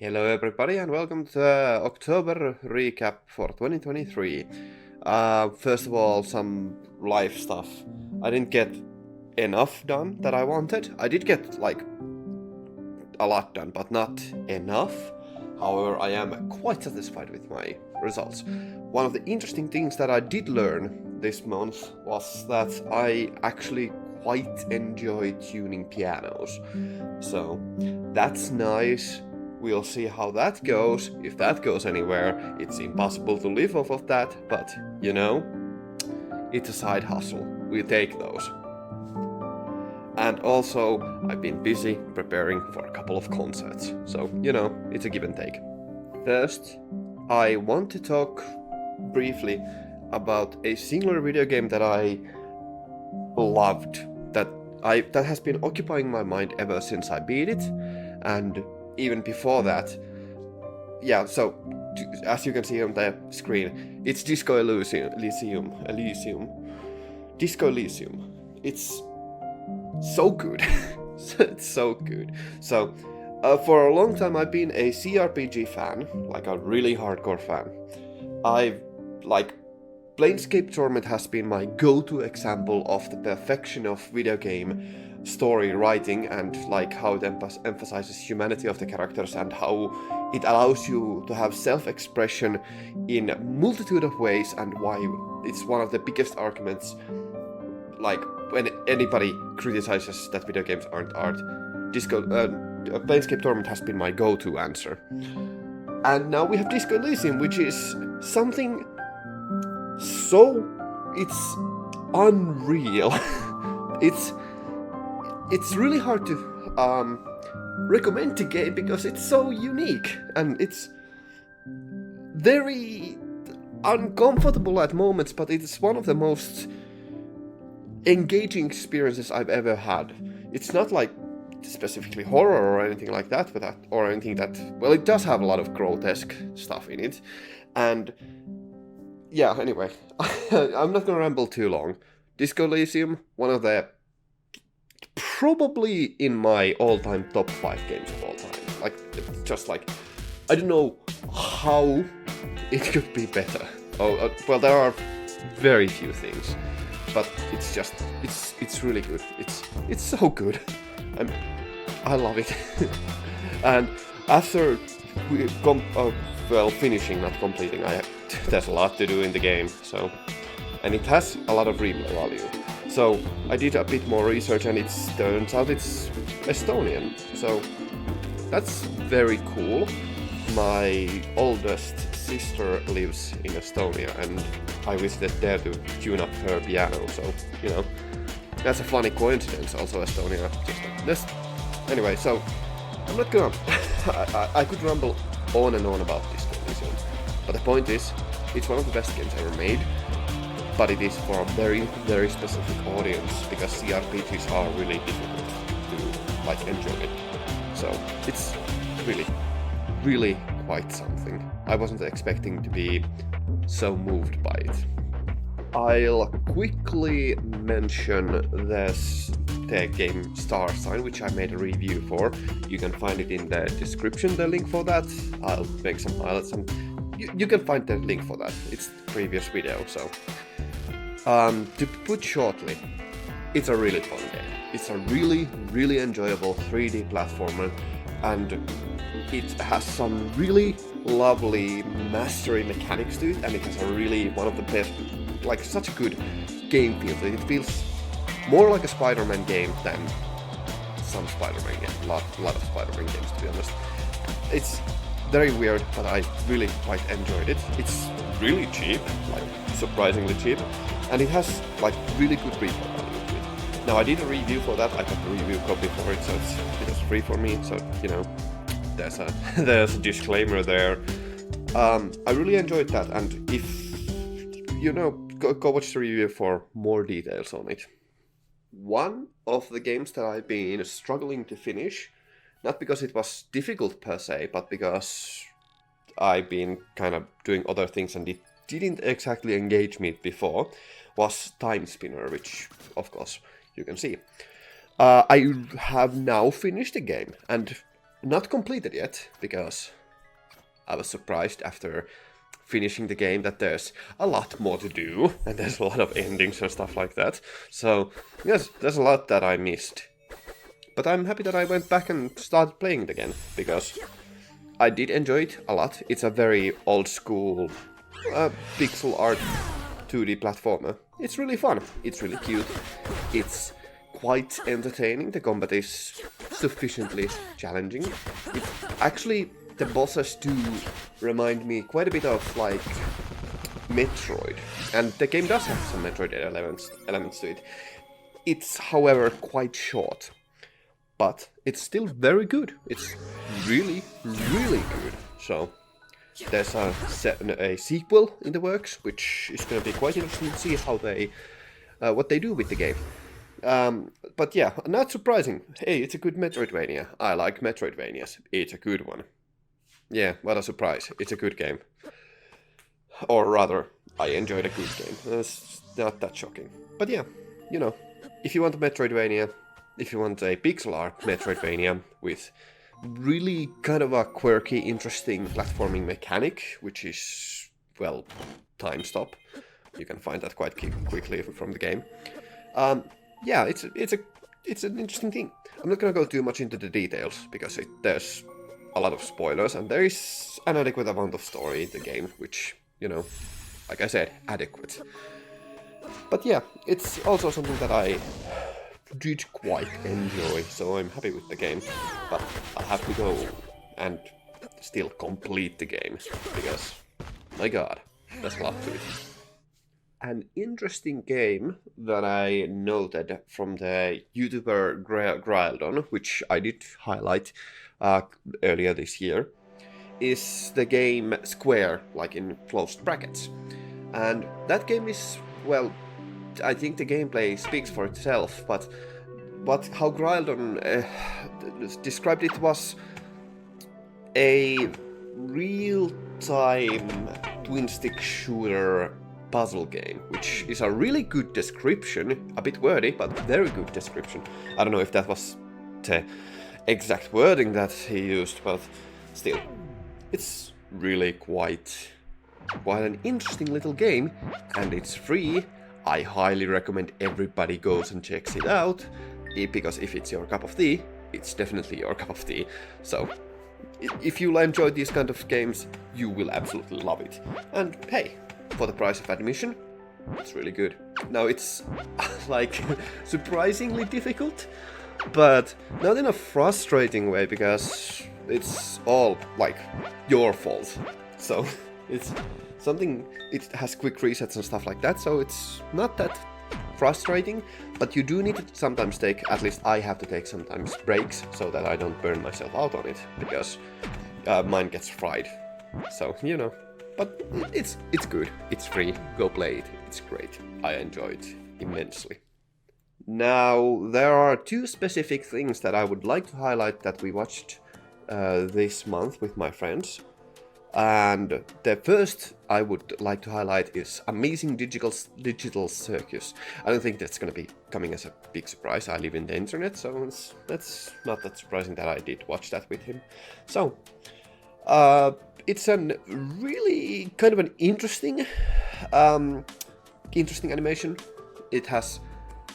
Hello everybody and welcome to the October recap for 2023. First of all, some life stuff. I didn't get enough done that I wanted. I did get like a lot done, but not enough. However, I am quite satisfied with my results. One of the interesting things that I did learn this month was that I actually quite enjoy tuning pianos. So that's nice. We'll see how that goes. If that goes anywhere, it's impossible to live off of that, but you know, it's a side hustle. We take those. And also, I've been busy preparing for a couple of concerts, so you know, it's a give and take. First, I want to talk briefly about a singular video game that I loved, that has been occupying my mind ever since I beat it, and even before that. Yeah, so as you can see on the screen, it's Disco Elysium. Disco Elysium. It's so good. It's so good. So, for a long time I've been a CRPG fan, like a really hardcore fan. Planescape Torment has been my go-to example of the perfection of video game story writing and like how it emphasizes humanity of the characters and how it allows you to have self-expression in a multitude of ways, and why it's one of the biggest arguments, like when anybody criticizes that video games aren't art. Planescape Torment has been my go-to answer. And now we have Disco Elysium, which is something so... it's unreal. It's really hard to recommend the game because it's so unique and it's very uncomfortable at moments, but it's one of the most engaging experiences I've ever had. It's not like specifically horror or anything like that, or anything that... well, it does have a lot of grotesque stuff in it. And yeah, anyway, I'm not gonna ramble too long. Disco Elysium, one of the... probably in my all-time top 5 games of all time. Like, just like... I don't know how it could be better. Well, there are very few things. But it's just... it's really good. It's so good. And I love it. And after finishing, not completing, there's a lot to do in the game, so... and it has a lot of replay value. So I did a bit more research and it turns out it's Estonian, so that's very cool. My oldest sister lives in Estonia and I visited there to tune up her piano, so, you know, that's a funny coincidence. Also Estonia, just like this. Anyway, so I'm not gonna... I could ramble on and on about this Elysium, but the point is, it's one of the best games ever made. But it is for a very, very specific audience, because CRPGs are really difficult to, like, enjoy it. So, it's really, really quite something. I wasn't expecting to be so moved by it. I'll quickly mention the game Star Sign, which I made a review for. You can find it in the description, the link for that. I'll make some highlights, and you can find the link for that. It's the previous video, so... to put shortly, it's a really fun game. It's a really, really enjoyable 3D platformer, and it has some really lovely mastery mechanics to it, and it has a really, one of the best, like, such a good game feel. It feels more like a Spider-Man game than some Spider-Man game, a lot of Spider-Man games, to be honest. It's very weird, but I really quite enjoyed it. It's really cheap, like surprisingly cheap. And it has, like, really good replay value to it. Now, I did a review for that. I got the review copy for it, so it was free for me. So, you know, there's a disclaimer there. I really enjoyed that, and if, you know, go watch the review for more details on it. One of the games that I've been struggling to finish, not because it was difficult per se, but because I've been kind of doing other things and it didn't exactly engage me before, was Timespinner, which, of course, you can see. I have now finished the game, and Not completed yet, because I was surprised after finishing the game that there's a lot more to do, and there's a lot of endings and stuff like that. So, yes, there's a lot that I missed. But I'm happy that I went back and started playing it again, because I did enjoy it a lot. It's a very old school pixel art 2D platformer. It's really fun. It's really cute. It's quite entertaining. The combat is sufficiently challenging. Actually, the bosses do remind me quite a bit of like Metroid, and the game does have some Metroid elements to it. It's, however, quite short, but it's still very good. It's really, really good. So there's a sequel in the works, which is going to be quite interesting to see how they what they do with the game. But yeah, not surprising. Hey, it's a good Metroidvania. I like Metroidvanias. It's a good one. Yeah, what a surprise. It's a good game. Or rather, I enjoyed a good game. It's not that shocking. But yeah, you know, if you want a Metroidvania, if you want a pixel art Metroidvania with really kind of a quirky, interesting platforming mechanic, which is, well, time stop. You can find that quite quickly from the game. Yeah, it's an interesting thing. I'm not gonna go too much into the details because there's a lot of spoilers, and there is an adequate amount of story in the game, which, you know, like I said, adequate. But yeah, it's also something that I did quite enjoy, so I'm happy with the game. But I'll have to go and still complete the game, because, my god, there's a lot to it. An interesting game that I noted from the YouTuber Grildon, which I did highlight earlier this year, is the game Square, like in closed brackets. And that game is, well, I think the gameplay speaks for itself, but how Grildon described it was a real-time twin-stick shooter puzzle game, which is a really good description, a bit wordy, but very good description. I don't know if that was the exact wording that he used, but still, it's really quite an interesting little game, and it's free. I highly recommend everybody goes and checks it out, because if it's your cup of tea, it's definitely your cup of tea. So, if you enjoy these kind of games, you will absolutely love it. And hey, for the price of admission, it's really good. Now it's like surprisingly difficult, but not in a frustrating way, because it's all like your fault. So it's something, it has quick resets and stuff like that, so it's not that frustrating, but you do need to sometimes take, at least I have to take sometimes breaks so that I don't burn myself out on it, because mine gets fried. So, you know, but it's good, it's free, go play it, it's great, I enjoy it immensely. Now, there are two specific things that I would like to highlight that we watched this month with my friends. And the first I would like to highlight is Amazing Digital Circus. I don't think that's going to be coming as a big surprise. I live in the internet, so that's not that surprising that I did watch that with him. So, it's a really kind of an interesting animation. It has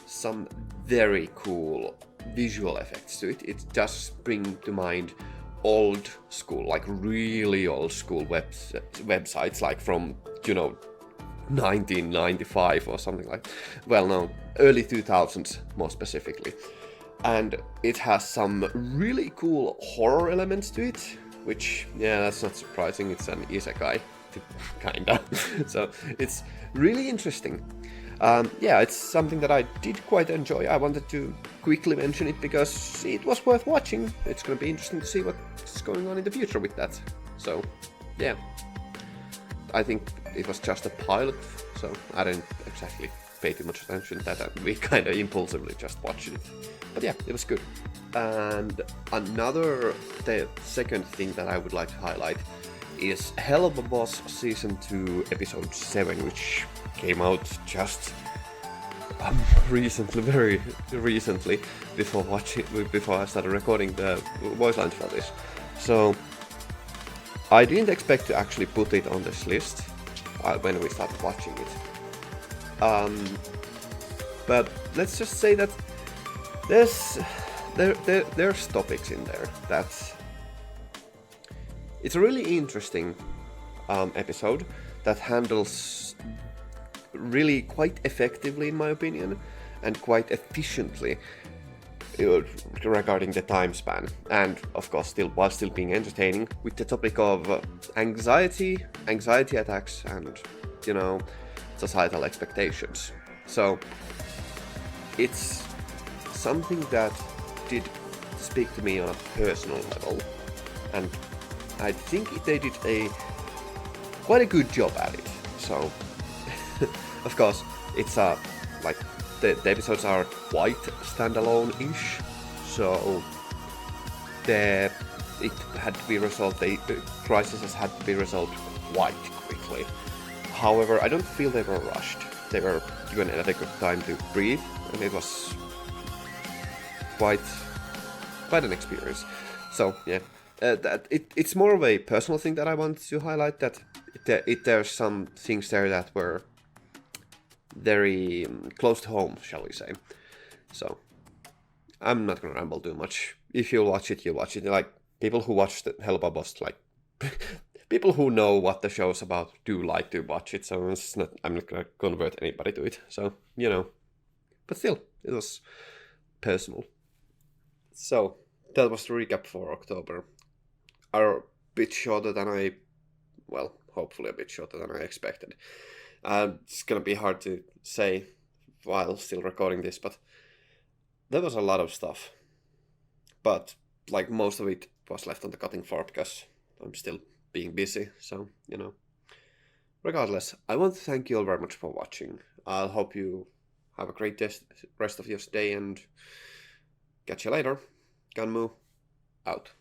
some very cool visual effects to it. It does bring to mind old school, like really old school websites, like from, you know, 1995 or something like, well, no, early 2000s more specifically. And it has some really cool horror elements to it, which, yeah, that's not surprising, it's an isekai, kinda. So it's really interesting. Yeah, it's something that I did quite enjoy. I wanted to quickly mention it because it was worth watching. It's going to be interesting to see what's going on in the future with that. So, yeah. I think it was just a pilot, so I didn't exactly pay too much attention to that. We kind of impulsively just watched it. But yeah, it was good. And the second thing that I would like to highlight is Helluva Boss Season 2 Episode 7, which came out just very recently, before I started recording the voice lines for this. So I didn't expect to actually put it on this list when we started watching it. But let's just say that there's topics in there that it's a really interesting episode that handles really quite effectively, in my opinion, and quite efficiently regarding the time span, and of course while still being entertaining, with the topic of anxiety attacks, and societal expectations. So it's something that did speak to me on a personal level, and I think they did quite a good job at it. So of course it's like the episodes are quite standalone-ish, so it had to be resolved. The crises had to be resolved quite quickly. However, I don't feel they were rushed. They were given adequate time to breathe, and it was quite an experience. So yeah, it's more of a personal thing that I want to highlight. That there's some things there that were very close to home, shall we say. So I'm not gonna ramble too much. If you watch it, you watch it. Like, people who watch the Helluva Boss, like people who know what the show's about, do like to watch it. So I'm not gonna convert anybody to it. So but still, it was personal. So that was the recap for October. A bit shorter than hopefully a bit shorter than I expected. It's gonna be hard to say while still recording this, but there was a lot of stuff. But like, most of it was left on the cutting floor because I'm still being busy. So regardless, I want to thank you all very much for watching. I hope you have a great rest of your day, and catch you later. Ganmu out.